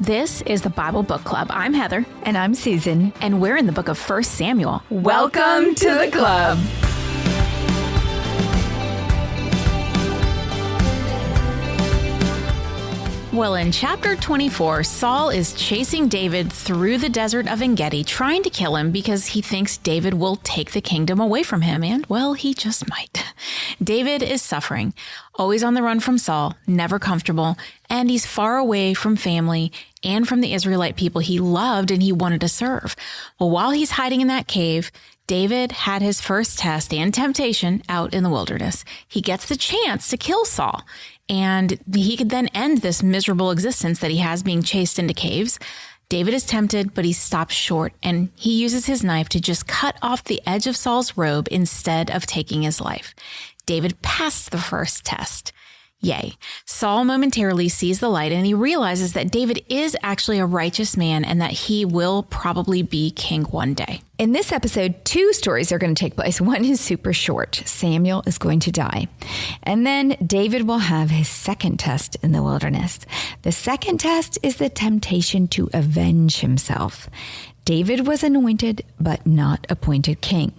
This is the Bible Book Club. I'm Heather. And I'm Susan. And we're in the book of 1 Samuel. Welcome to the club. Well, in chapter 24, Saul is chasing David through the desert of En-Gedi, trying to kill him because he thinks David will take the kingdom away from him. And, well, he just might. David is suffering, always on the run from Saul, never comfortable, and he's far away from family and from the Israelite people he loved and he wanted to serve. Well, while he's hiding in that cave, David had his first test and temptation out in the wilderness. He gets the chance to kill Saul, and he could then end this miserable existence that he has being chased into caves. David is tempted, but he stops short, and he uses his knife to just cut off the edge of Saul's robe instead of taking his life. David passed the first test. Yay. Saul momentarily sees the light and he realizes that David is actually a righteous man and that he will probably be king one day. In this episode, two stories are going to take place. One is super short. Samuel is going to die. And then David will have his second test in the wilderness. The second test is the temptation to avenge himself. David was anointed but not appointed king.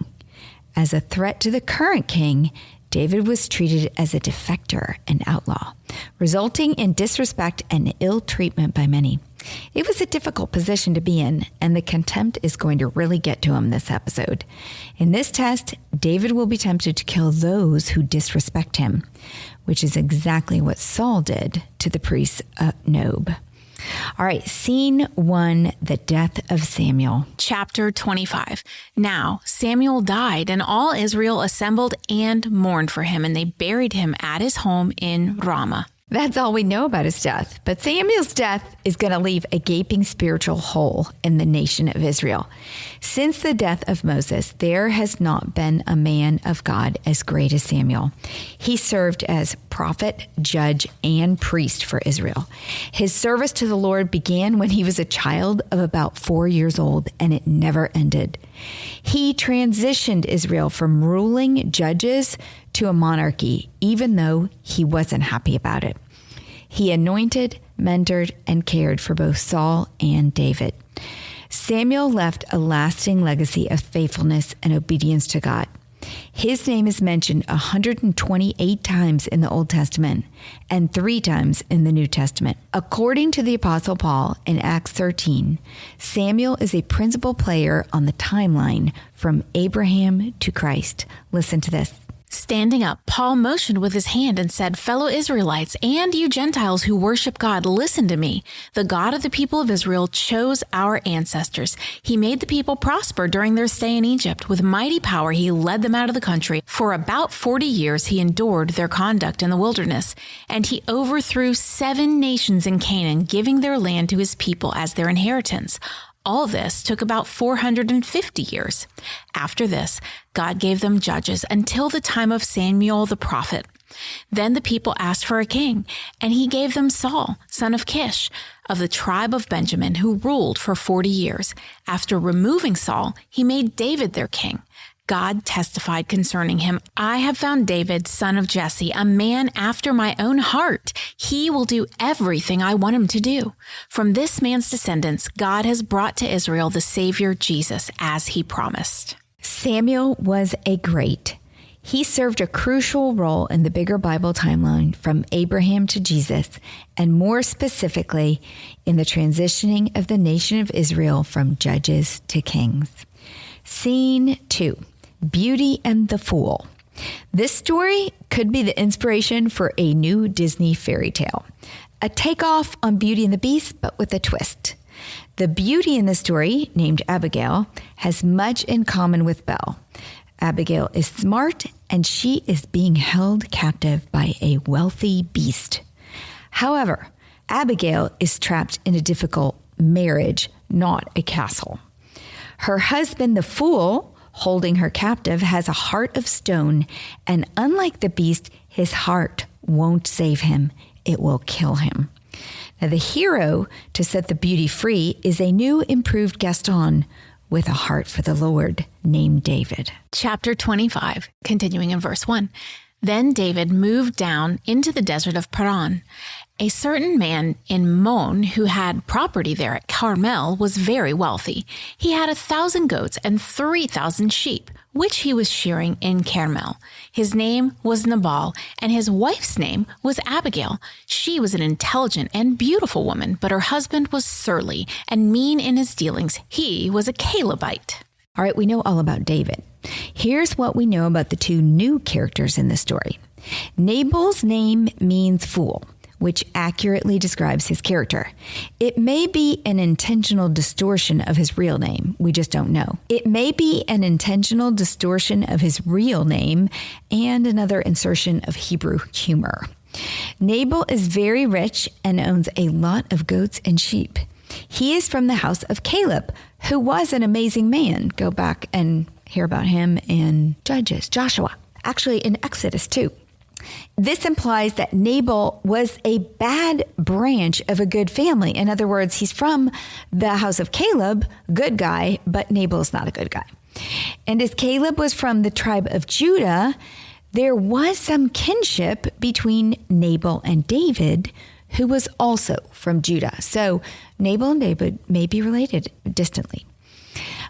As a threat to the current king, David was treated as a defector, an outlaw, resulting in disrespect and ill treatment by many. It was a difficult position to be in, and the contempt is going to really get to him this episode. In this test, David will be tempted to kill those who disrespect him, which is exactly what Saul did to the priest Nob. All right, scene 1, the death of Samuel. Chapter 25. Now Samuel died, and all Israel assembled and mourned for him, and they buried him at his home in Ramah. That's all we know about his death. But Samuel's death is going to leave a gaping spiritual hole in the nation of Israel. Since the death of Moses, there has not been a man of God as great as Samuel. He served as prophet, judge, and priest for Israel. His service to the Lord began when he was a child of about 4 years old, and it never ended. He transitioned Israel from ruling judges to a monarchy, even though he wasn't happy about it. He anointed, mentored, and cared for both Saul and David. Samuel left a lasting legacy of faithfulness and obedience to God. His name is mentioned 128 times in the Old Testament and 3 times in the New Testament. According to the Apostle Paul in Acts 13, Samuel is a principal player on the timeline from Abraham to Christ. Listen to this. Standing up, Paul motioned with his hand and said, "Fellow Israelites, and you Gentiles who worship God, listen to me. The God of the people of Israel chose our ancestors. He made the people prosper during their stay in Egypt. With mighty power, he led them out of the country. For about 40 years, he endured their conduct in the wilderness. And he overthrew 7 nations in Canaan, giving their land to his people as their inheritance. All this took about 450 years. After this, God gave them judges until the time of Samuel the prophet. Then the people asked for a king, and he gave them Saul, son of Kish, of the tribe of Benjamin, who ruled for 40 years. After removing Saul, he made David their king. God testified concerning him, "I have found David, son of Jesse, a man after my own heart. He will do everything I want him to do." From this man's descendants, God has brought to Israel the Savior Jesus, as he promised. Samuel was a great. He served a crucial role in the bigger Bible timeline from Abraham to Jesus, and more specifically, in the transitioning of the nation of Israel from judges to kings. Scene 2. Beauty and the Fool. This story could be the inspiration for a new Disney fairy tale. A takeoff on Beauty and the Beast, but with a twist. The beauty in the story, named Abigail, has much in common with Belle. Abigail is smart, and she is being held captive by a wealthy beast. However, Abigail is trapped in a difficult marriage, not a castle. Her husband, the fool, holding her captive, has a heart of stone, and unlike the beast, his heart won't save him. It will kill him. Now, the hero to set the beauty free is a new, improved Gaston with a heart for the Lord, named David. Chapter 25, continuing in verse 1. Then David moved down into the desert of Paran. A certain man in Mon who had property there at Carmel was very wealthy. He had 1,000 goats and 3,000 sheep, which he was shearing in Carmel. His name was Nabal, and his wife's name was Abigail. She was an intelligent and beautiful woman, but her husband was surly and mean in his dealings. He was a Calebite. All right, we know all about David. Here's what we know about the two new characters in the story. Nabal's name means fool, which accurately describes his character. It may be an intentional distortion of his real name. We just don't know. It may be an intentional distortion of his real name and another insertion of Hebrew humor. Nabal is very rich and owns a lot of goats and sheep. He is from the house of Caleb, who was an amazing man. Go back and hear about him in Judges, Joshua, actually in Exodus too. This implies that Nabal was a bad branch of a good family. In other words, he's from the house of Caleb, good guy, but Nabal's not a good guy. And as Caleb was from the tribe of Judah, there was some kinship between Nabal and David, who was also from Judah. So Nabal and David may be related distantly.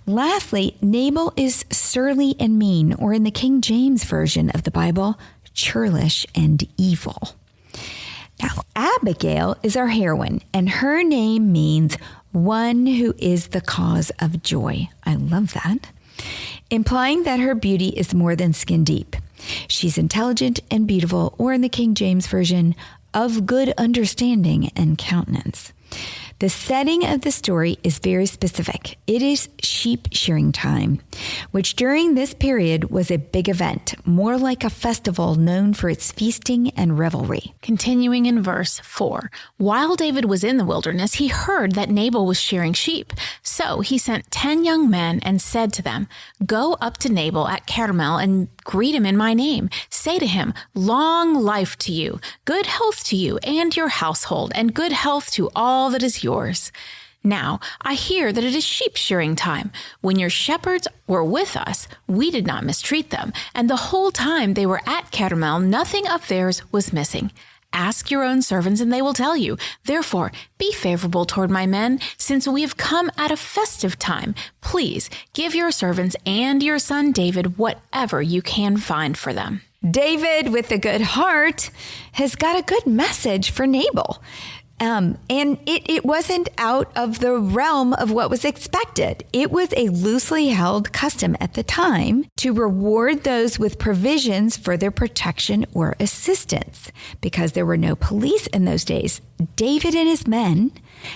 Lastly, Nabal is surly and mean, or in the King James Version of the Bible, churlish and evil. Now, Abigail is our heroine, and her name means one who is the cause of joy. I love that. Implying that her beauty is more than skin deep. She's intelligent and beautiful, or in the King James Version, of good understanding and countenance. The setting of the story is very specific. It is sheep shearing time, which during this period was a big event, more like a festival known for its feasting and revelry. Continuing in verse 4, while David was in the wilderness, he heard that Nabal was shearing sheep. So he sent 10 young men and said to them, go up to Nabal at Carmel and greet him in my name. Say to him, long life to you, good health to you and your household, and good health to all that is yours. Now, I hear that it is sheep shearing time. When your shepherds were with us, we did not mistreat them, and the whole time they were at Carmel, nothing of theirs was missing. Ask your own servants, and they will tell you. Therefore, be favorable toward my men, since we have come at a festive time. Please give your servants and your son David whatever you can find for them. David, with a good heart, has got a good message for Nabal. And it wasn't out of the realm of what was expected. It was a loosely held custom at the time to reward those with provisions for their protection or assistance. Because there were no police in those days, David and his men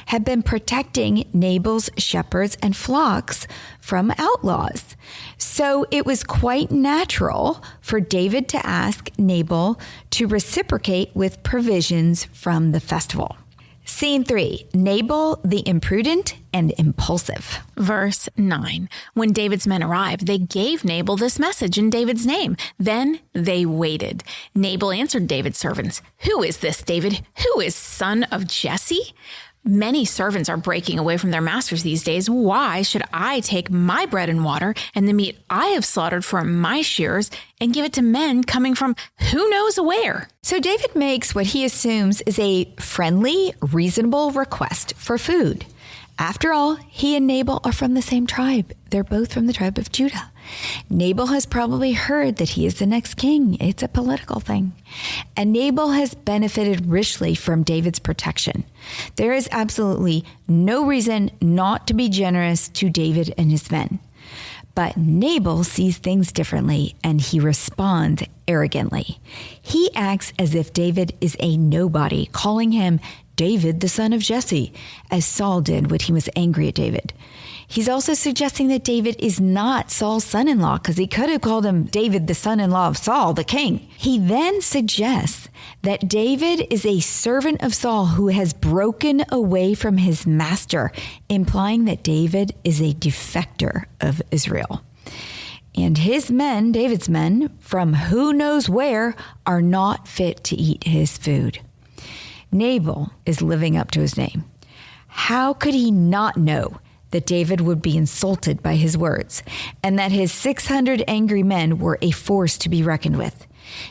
had been protecting Nabal's shepherds and flocks from outlaws. So it was quite natural for David to ask Nabal to reciprocate with provisions from the festival. Scene 3, Nabal the imprudent and impulsive. Verse 9, when David's men arrived, they gave Nabal this message in David's name. Then they waited. Nabal answered David's servants, who is this David? Who is son of Jesse? Many servants are breaking away from their masters these days. Why should I take my bread and water and the meat I have slaughtered for my shearers and give it to men coming from who knows where? So David makes what he assumes is a friendly, reasonable request for food. After all, he and Nabal are from the same tribe. They're both from the tribe of Judah. Nabal has probably heard that he is the next king. It's a political thing. And Nabal has benefited richly from David's protection. There is absolutely no reason not to be generous to David and his men. But Nabal sees things differently, and he responds arrogantly. He acts as if David is a nobody, calling him David, the son of Jesse, as Saul did when he was angry at David. He's also suggesting that David is not Saul's son-in-law, because he could have called him David, the son-in-law of Saul, the king. He then suggests that David is a servant of Saul who has broken away from his master, implying that David is a defector of Israel. And his men, David's men, from who knows where, are not fit to eat his food. Nabal is living up to his name. How could he not know that David would be insulted by his words and that his 600 angry men were a force to be reckoned with?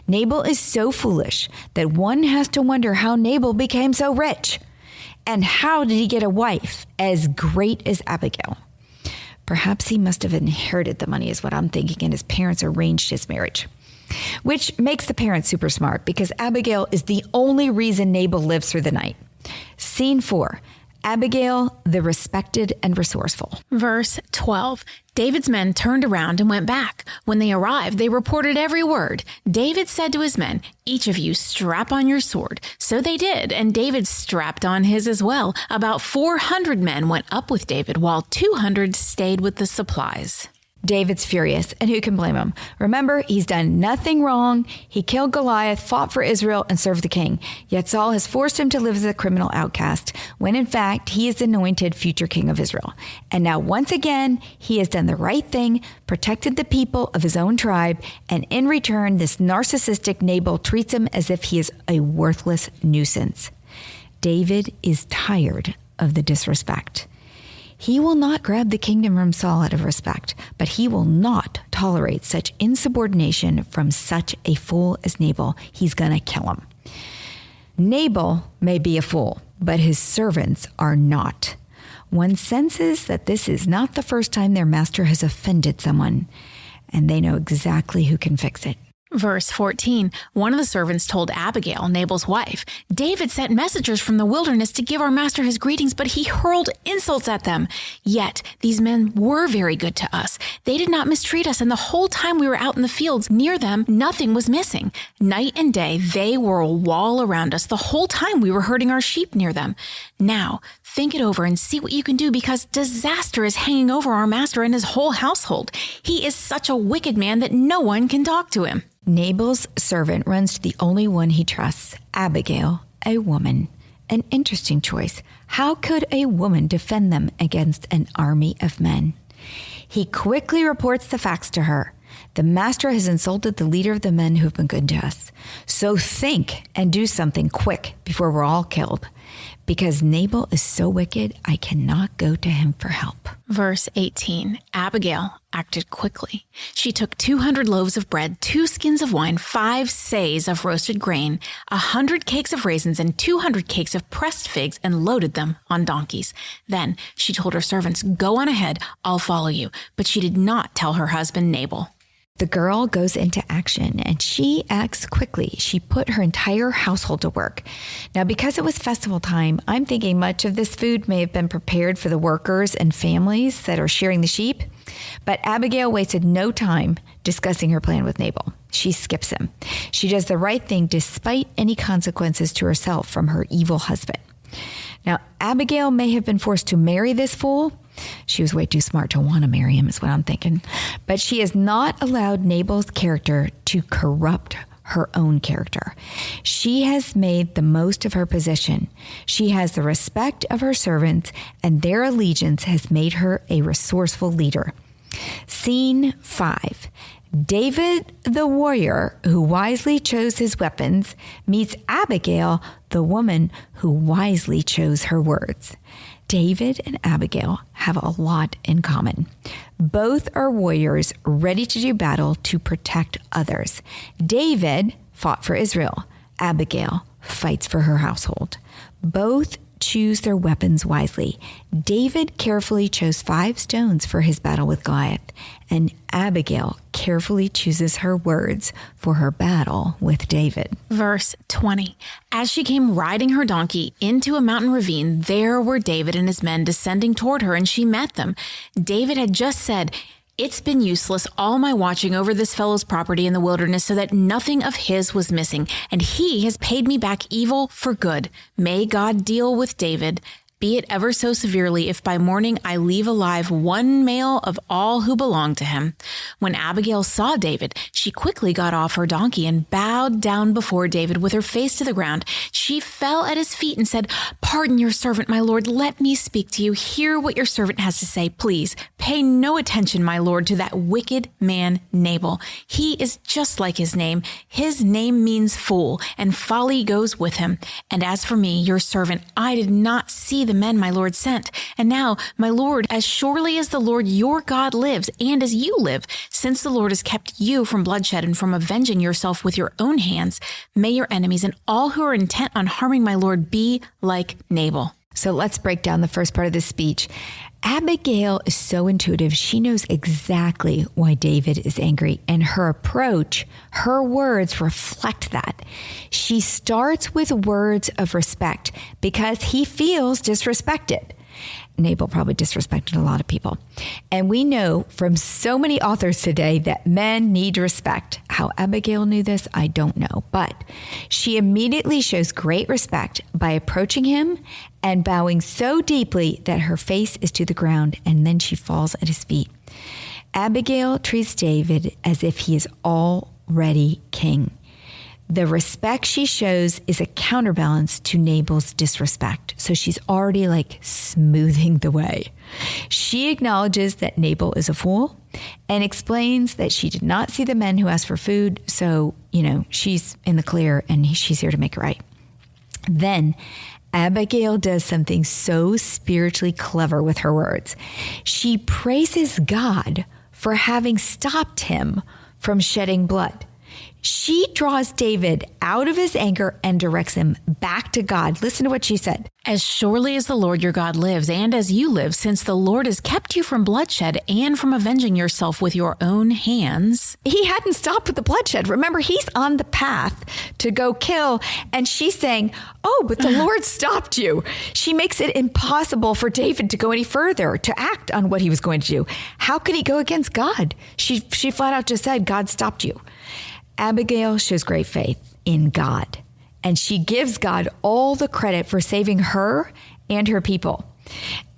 Nabal is so foolish that one has to wonder how Nabal became so rich. And how did he get a wife as great as Abigail? Perhaps he must have inherited the money is what I'm thinking, and his parents arranged his marriage. Which makes the parents super smart because Abigail is the only reason Nabal lives through the night. Scene 4. Abigail, the respected and resourceful. Verse 12. David's men turned around and went back. When they arrived, they reported every word. David said to his men, "Each of you strap on your sword." So they did, and David strapped on his as well. About 400 men went up with David, while 200 stayed with the supplies. David's furious, and who can blame him? Remember, he's done nothing wrong. He killed Goliath, fought for Israel, and served the king. Yet Saul has forced him to live as a criminal outcast, when in fact, he is the anointed future king of Israel. And now, once again, he has done the right thing, protected the people of his own tribe, and in return, this narcissistic Nabal treats him as if he is a worthless nuisance. David is tired of the disrespect. He will not grab the kingdom from Saul out of respect, but he will not tolerate such insubordination from such a fool as Nabal. He's going to kill him. Nabal may be a fool, but his servants are not. One senses that this is not the first time their master has offended someone, and they know exactly who can fix it. Verse 14, one of the servants told Abigail, Nabal's wife, "David sent messengers from the wilderness to give our master his greetings, but he hurled insults at them. Yet these men were very good to us. They did not mistreat us, and the whole time we were out in the fields near them, nothing was missing. Night and day, they were a wall around us the whole time we were herding our sheep near them. Now, think it over and see what you can do, because disaster is hanging over our master and his whole household. He is such a wicked man that no one can talk to him." Nabal's servant runs to the only one he trusts, Abigail, a woman. An interesting choice. How could a woman defend them against an army of men? He quickly reports the facts to her. The master has insulted the leader of the men who have been good to us. So think and do something quick before we're all killed. Because Nabal is so wicked, I cannot go to him for help. Verse 18, Abigail acted quickly. She took 200 loaves of bread, 2 skins of wine, 5 seahs of roasted grain, 100 cakes of raisins, and 200 cakes of pressed figs, and loaded them on donkeys. Then she told her servants, "Go on ahead, I'll follow you." But she did not tell her husband Nabal. The girl goes into action, and she acts quickly. She put her entire household to work. Now, because it was festival time, I'm thinking much of this food may have been prepared for the workers and families that are shearing the sheep. But Abigail wasted no time discussing her plan with Nabal. She skips him. She does the right thing despite any consequences to herself from her evil husband. Now, Abigail may have been forced to marry this fool. She was way too smart to want to marry him, is what I'm thinking. But she has not allowed Nabal's character to corrupt her own character. She has made the most of her position. She has the respect of her servants, and their allegiance has made her a resourceful leader. Scene 5. David, the warrior who wisely chose his weapons, meets Abigail, the woman who wisely chose her words. David and Abigail have a lot in common. Both are warriors ready to do battle to protect others. David fought for Israel. Abigail fights for her household. Both choose their weapons wisely. David carefully chose 5 stones for his battle with Goliath, and Abigail carefully chooses her words for her battle with David. Verse 20. As she came riding her donkey into a mountain ravine, there were David and his men descending toward her, and she met them. David had just said, "It's been useless all my watching over this fellow's property in the wilderness so that nothing of his was missing, and he has paid me back evil for good. May God deal with David, be it ever so severely, if by morning I leave alive one male of all who belong to him." When Abigail saw David, she quickly got off her donkey and bowed down before David with her face to the ground. She fell at his feet and said, "Pardon your servant, my lord. Let me speak to you. Hear what your servant has to say. Please pay no attention, my lord, to that wicked man Nabal. He is just like his name. His name means fool, and folly goes with him. And as for me, your servant, I did not see the men my lord sent. And now, my Lord, as surely as the Lord your God lives, and as you live, since the Lord has kept you from bloodshed and from avenging yourself with your own hands, may your enemies and all who are intent on harming my Lord be like Nabal. So let's break down the first part of this speech. Abigail is so intuitive. She knows exactly why David is angry, and her approach, her words reflect that. She starts with words of respect because he feels disrespected. Nabal probably disrespected a lot of people. And we know from so many authors today that men need respect. How Abigail knew this, I don't know. But she immediately shows great respect by approaching him and bowing so deeply that her face is to the ground, and then she falls at his feet. Abigail treats David as if he is already king. The respect she shows is a counterbalance to Nabal's disrespect. So she's already like smoothing the way. She acknowledges that Nabal is a fool and explains that she did not see the men who asked for food. So, she's in the clear and she's here to make it right. Then Abigail does something so spiritually clever with her words. She praises God for having stopped him from shedding blood. She draws David out of his anger and directs him back to God. Listen to what she said. As surely as the Lord your God lives, and as you live, since the Lord has kept you from bloodshed and from avenging yourself with your own hands. He hadn't stopped with the bloodshed. Remember, he's on the path to go kill. And she's saying, oh, but the Lord stopped you. She makes it impossible for David to go any further, to act on what he was going to do. How could he go against God? She flat out just said, God stopped you. Abigail shows great faith in God, and she gives God all the credit for saving her and her people.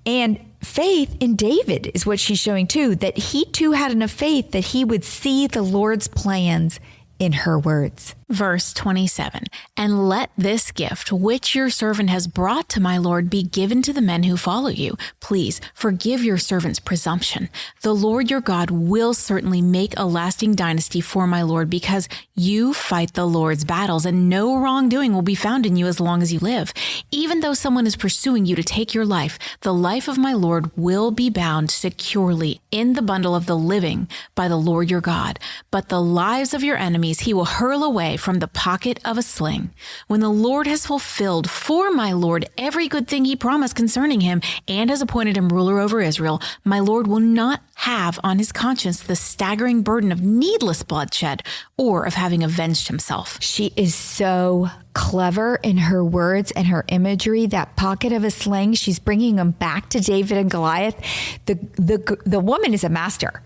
And faith in David is what she's showing too, that he too had enough faith that he would see the Lord's plans in her words. Verse 27, and let this gift which your servant has brought to my Lord be given to the men who follow you. Please forgive your servant's presumption. The Lord your God will certainly make a lasting dynasty for my Lord, because you fight the Lord's battles, and no wrongdoing will be found in you as long as you live. Even though someone is pursuing you to take your life, the life of my Lord will be bound securely in the bundle of the living by the Lord your God. But the lives of your enemies he will hurl away from the pocket of a sling. When the Lord has fulfilled for my Lord every good thing he promised concerning him, and has appointed him ruler over Israel, my Lord will not have on his conscience the staggering burden of needless bloodshed or of having avenged himself. She is so clever in her words and her imagery. That pocket of a sling, she's bringing them back to David and Goliath. The woman is a master.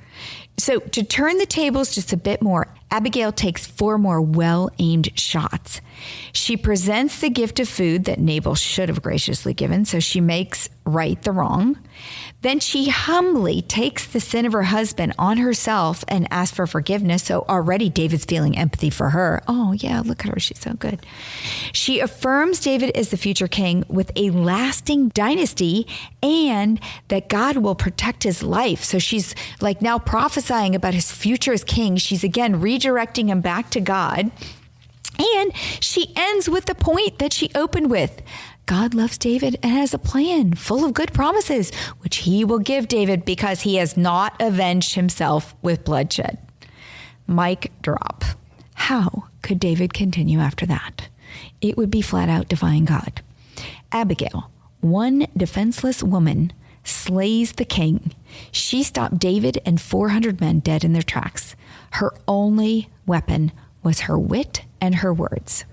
So to turn the tables just a bit more, Abigail takes 4 more well-aimed shots. She presents the gift of food that Nabal should have graciously given, so she makes right the wrong. Then she humbly takes the sin of her husband on herself and asks for forgiveness. So already David's feeling empathy for her. Oh yeah, look at her. She's so good. She affirms David as the future king with a lasting dynasty, and that God will protect his life. So she's like now prophesying about his future as king. She's again redirecting him back to God. And she ends with the point that she opened with. God loves David and has a plan full of good promises, which he will give David because he has not avenged himself with bloodshed. Mic drop. How could David continue after that? It would be flat out defying God. Abigail, one defenseless woman, slays the king. She stopped David and 400 men dead in their tracks. Her only weapon was her wit and her words.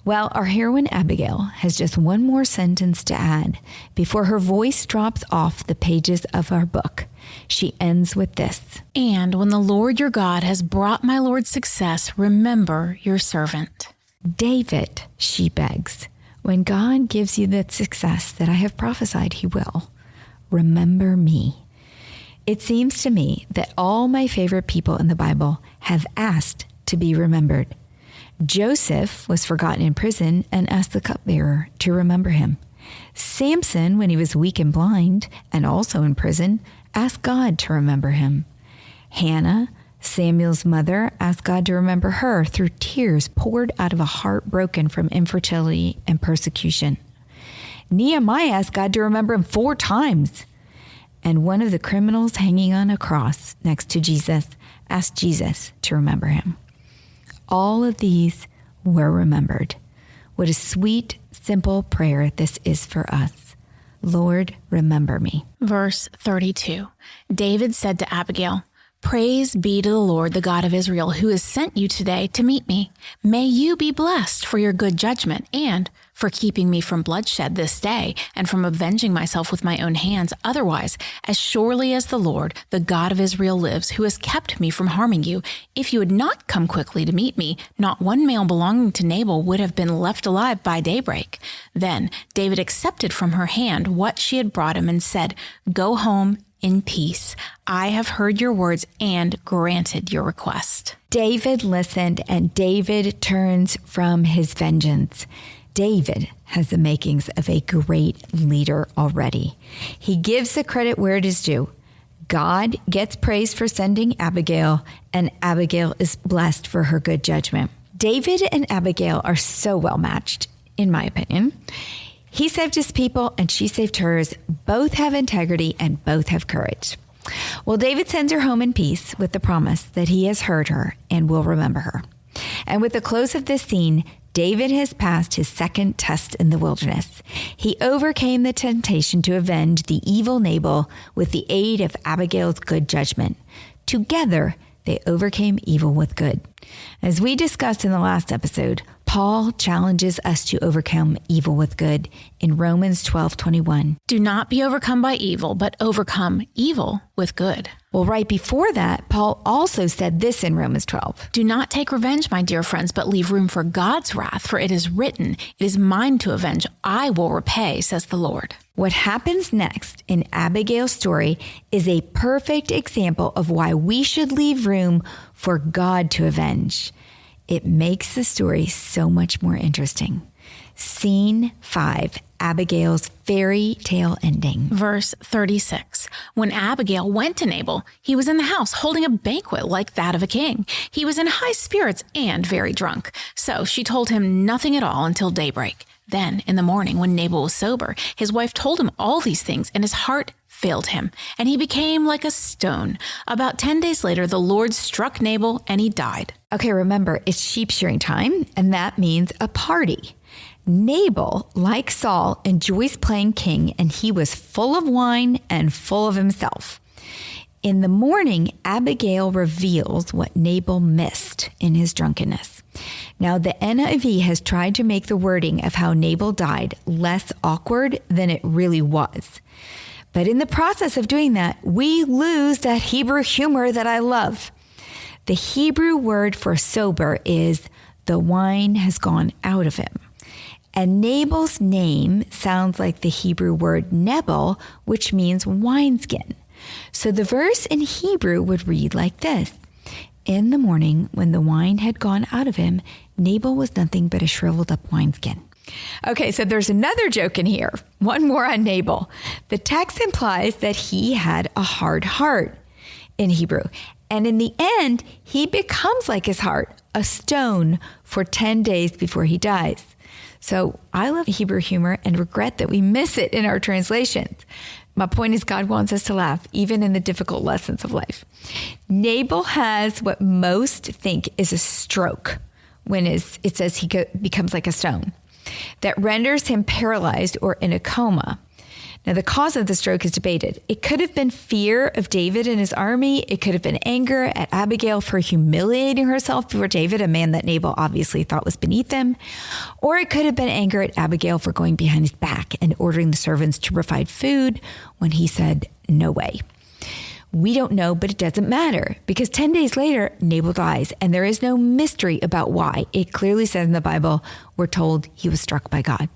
Well, our heroine Abigail has just one more sentence to add before her voice drops off the pages of our book. She ends with this. And when the Lord your God has brought my Lord success, remember your servant. David, she begs, when God gives you the success that I have prophesied he will, remember me. It seems to me that all my favorite people in the Bible have asked to be remembered. Joseph was forgotten in prison and asked the cupbearer to remember him. Samson, when he was weak and blind and also in prison, asked God to remember him. Hannah, Samuel's mother, asked God to remember her through tears poured out of a heart broken from infertility and persecution. Nehemiah asked God to remember him 4 times. And one of the criminals hanging on a cross next to Jesus asked Jesus to remember him. All of these were remembered. What a sweet, simple prayer this is for us. Lord, remember me. Verse 32. David said to Abigail, "Praise be to the Lord, the God of Israel, who has sent you today to meet me. May you be blessed for your good judgment and for keeping me from bloodshed this day and from avenging myself with my own hands. Otherwise, as surely as the Lord, the God of Israel lives, who has kept me from harming you, if you had not come quickly to meet me, not one male belonging to Nabal would have been left alive by daybreak." Then David accepted from her hand what she had brought him and said, "Go home in peace. I have heard your words and granted your request." David listened, and David turns from his vengeance. David has the makings of a great leader already. He gives the credit where it is due. God gets praise for sending Abigail, and Abigail is blessed for her good judgment. David and Abigail are so well matched, in my opinion. He saved his people and she saved hers. Both have integrity and both have courage. Well, David sends her home in peace with the promise that he has heard her and will remember her. And with the close of this scene, David has passed his second test in the wilderness. He overcame the temptation to avenge the evil Nabal with the aid of Abigail's good judgment. Together, they overcame evil with good. As we discussed in the last episode, Paul challenges us to overcome evil with good in Romans 12:21. Do not be overcome by evil, but overcome evil with good. Well, right before that, Paul also said this in Romans 12. Do not take revenge, my dear friends, but leave room for God's wrath, for it is written, "It is mine to avenge. I will repay, says the Lord." What happens next in Abigail's story is a perfect example of why we should leave room for God to avenge. It makes the story so much more interesting. Scene 5, Abigail's fairy tale ending. Verse 36. When Abigail went to Nabal, he was in the house holding a banquet like that of a king. He was in high spirits and very drunk. So she told him nothing at all until daybreak. Then in the morning, when Nabal was sober, his wife told him all these things, and his heart failed him, and he became like a stone. About 10 days later, the Lord struck Nabal, and he died. Okay, remember, it's sheep shearing time, and that means a party. Nabal, like Saul, enjoys playing king, and he was full of wine and full of himself. In the morning, Abigail reveals what Nabal missed in his drunkenness. Now, the NIV has tried to make the wording of how Nabal died less awkward than it really was. But in the process of doing that, we lose that Hebrew humor that I love. The Hebrew word for sober is the wine has gone out of him. And Nabal's name sounds like the Hebrew word nebel, which means wineskin. So the verse in Hebrew would read like this. In the morning, when the wine had gone out of him, Nabal was nothing but a shriveled up wineskin. Okay, so there's another joke in here. One more on Nabal. The text implies that he had a hard heart in Hebrew. And in the end, he becomes like his heart, a stone for 10 days before he dies. So I love Hebrew humor and regret that we miss it in our translations. My point is God wants us to laugh, even in the difficult lessons of life. Nabal has what most think is a stroke when it says he becomes like a stone that renders him paralyzed or in a coma. Now, the cause of the stroke is debated. It could have been fear of David and his army. It could have been anger at Abigail for humiliating herself before David, a man that Nabal obviously thought was beneath him. Or it could have been anger at Abigail for going behind his back and ordering the servants to provide food when he said, no way. We don't know, but it doesn't matter because 10 days later, Nabal dies, and there is no mystery about why. It clearly says in the Bible, we're told he was struck by God.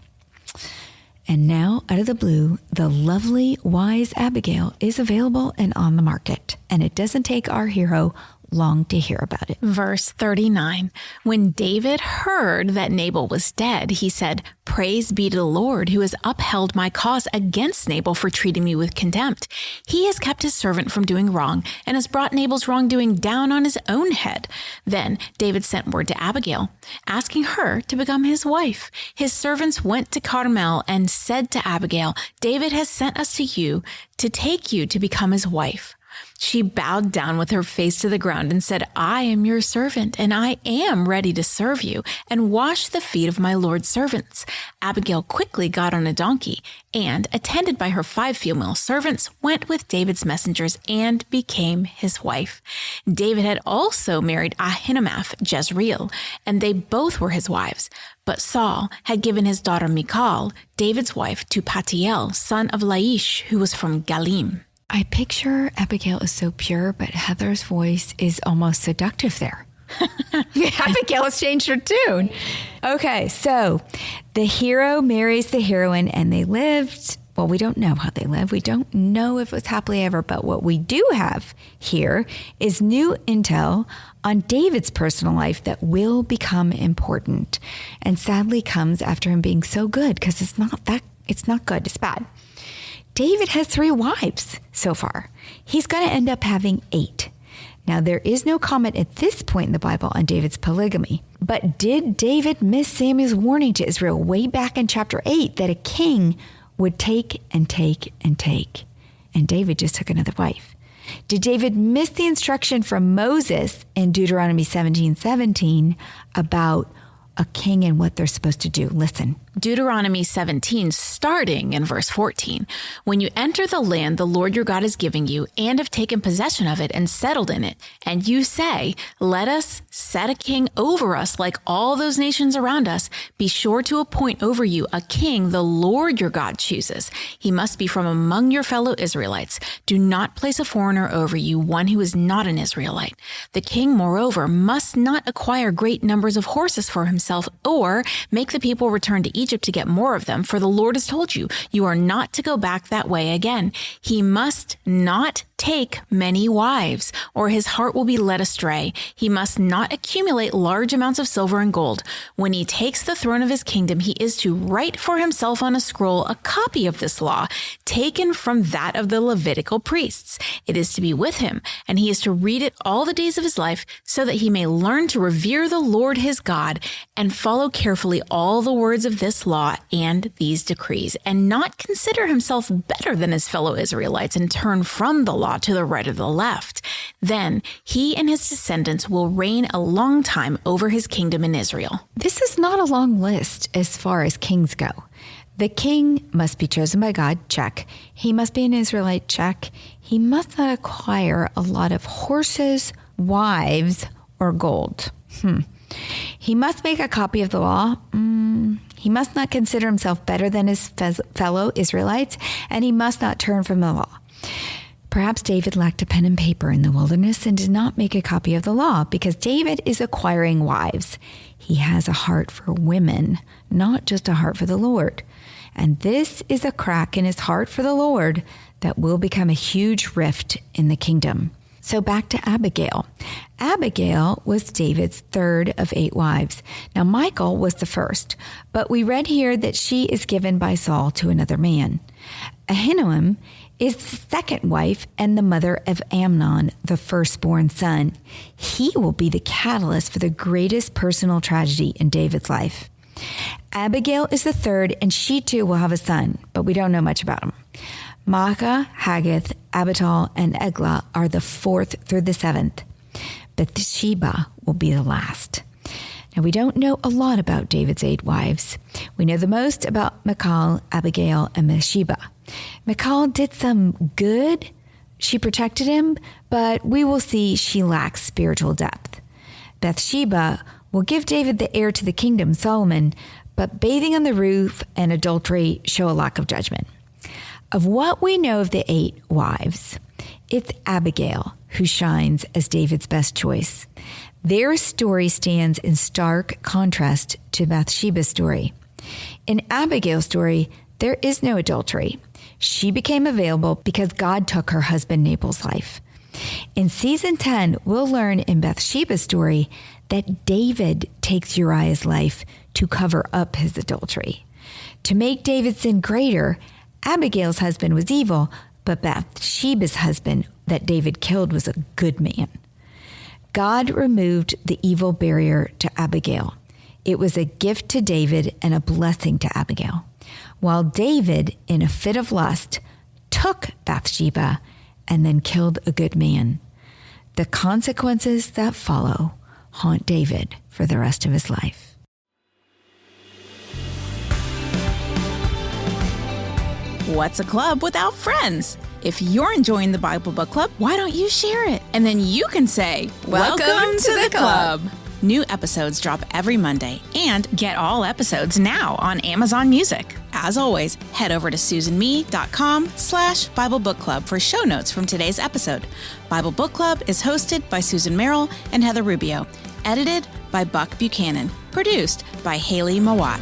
And now, out of the blue, the lovely, wise Abigail is available and on the market. And it doesn't take our hero longed to hear about it. Verse 39, when David heard that Nabal was dead, he said, "Praise be to the Lord, who has upheld my cause against Nabal for treating me with contempt. He has kept his servant from doing wrong and has brought Nabal's wrongdoing down on his own head." Then David sent word to Abigail, asking her to become his wife. His servants went to Carmel and said to Abigail, "David has sent us to you to take you to become his wife." She bowed down with her face to the ground and said, "I am your servant, and I am ready to serve you and wash the feet of my Lord's servants." Abigail quickly got on a donkey and, attended by her 5 female servants, went with David's messengers and became his wife. David had also married Ahinoam, Jezreel, and they both were his wives. But Saul had given his daughter Michal, David's wife, to Paltiel, son of Laish, who was from Galim. I picture Abigail is so pure, but Heather's voice is almost seductive there. Abigail has changed her tune. Okay, so the hero marries the heroine and they lived, well, we don't know how they lived. We don't know if it was happily ever, but what we do have here is new intel on David's personal life that will become important and sadly comes after him being so good, because it's not good, it's bad. David has 3 wives so far. He's going to end up having 8. Now, there is no comment at this point in the Bible on David's polygamy. But did David miss Samuel's warning to Israel way back in chapter 8 that a king would take and take and take? And David just took another wife. Did David miss the instruction from Moses in Deuteronomy 17:17 about a king and what they're supposed to do? Listen. Deuteronomy 17, starting in verse 14. When you enter the land the Lord your God is giving you, and have taken possession of it and settled in it, and you say, "Let us set a king over us like all those nations around us," be sure to appoint over you a king the Lord your God chooses. He must be from among your fellow Israelites. Do not place a foreigner over you, one who is not an Israelite. The king, moreover, must not acquire great numbers of horses for himself, or make the people return to Egypt to get more of them, for the Lord has told you, you are not to go back that way again. He must not take many wives, or his heart will be led astray. He must not accumulate large amounts of silver and gold. When he takes the throne of his kingdom, he is to write for himself on a scroll a copy of this law, taken from that of the Levitical priests. It is to be with him, and he is to read it all the days of his life, so that he may learn to revere the Lord his God, and follow carefully all the words of this law and these decrees, and not consider himself better than his fellow Israelites, and turn from the law to the right or the left. Then he and his descendants will reign a long time over his kingdom in Israel. This is not a long list as far as kings go. The king must be chosen by God, check. He must be an Israelite, check. He must not acquire a lot of horses, wives, or gold. He must make a copy of the law. He must not consider himself better than his fellow Israelites, and he must not turn from the law. Perhaps David lacked a pen and paper in the wilderness and did not make a copy of the law, because David is acquiring wives. He has a heart for women, not just a heart for the Lord. And this is a crack in his heart for the Lord that will become a huge rift in the kingdom. So back to Abigail. Abigail was David's 3rd of 8 wives. Now, Michal was the first, but we read here that she is given by Saul to another man. Ahinoam is the 2nd wife and the mother of Amnon, the firstborn son. He will be the catalyst for the greatest personal tragedy in David's life. Abigail is the 3rd, and she too will have a son, but we don't know much about him. Maacah, Haggith, Abital, and Eglah are the 4th through the 7th. Bathsheba will be the last. Now, we don't know a lot about David's 8 wives. We know the most about Michal, Abigail, and Bathsheba. Michal did some good. She protected him, but we will see she lacks spiritual depth. Bathsheba will give David the heir to the kingdom, Solomon, but bathing on the roof and adultery show a lack of judgment. Of what we know of the 8 wives, it's Abigail who shines as David's best choice. Their story stands in stark contrast to Bathsheba's story. In Abigail's story, there is no adultery. She became available because God took her husband Nabal's life. In season 10, we'll learn in Bathsheba's story that David takes Uriah's life to cover up his adultery. To make David's sin greater, Abigail's husband was evil, but Bathsheba's husband that David killed was a good man. God removed the evil barrier to Abigail. It was a gift to David and a blessing to Abigail. While David, in a fit of lust, took Bathsheba and then killed a good man. The consequences that follow haunt David for the rest of his life. What's a club without friends? If you're enjoying the Bible Book Club, why don't you share it? And then you can say, Welcome to the club. New episodes drop every Monday, and get all episodes now on Amazon Music. As always, head over to susanme.com/Bible Book Club for show notes from today's episode. Bible Book Club is hosted by Susan Merrill and Heather Rubio, edited by Buck Buchanan, produced by Haley Mawat.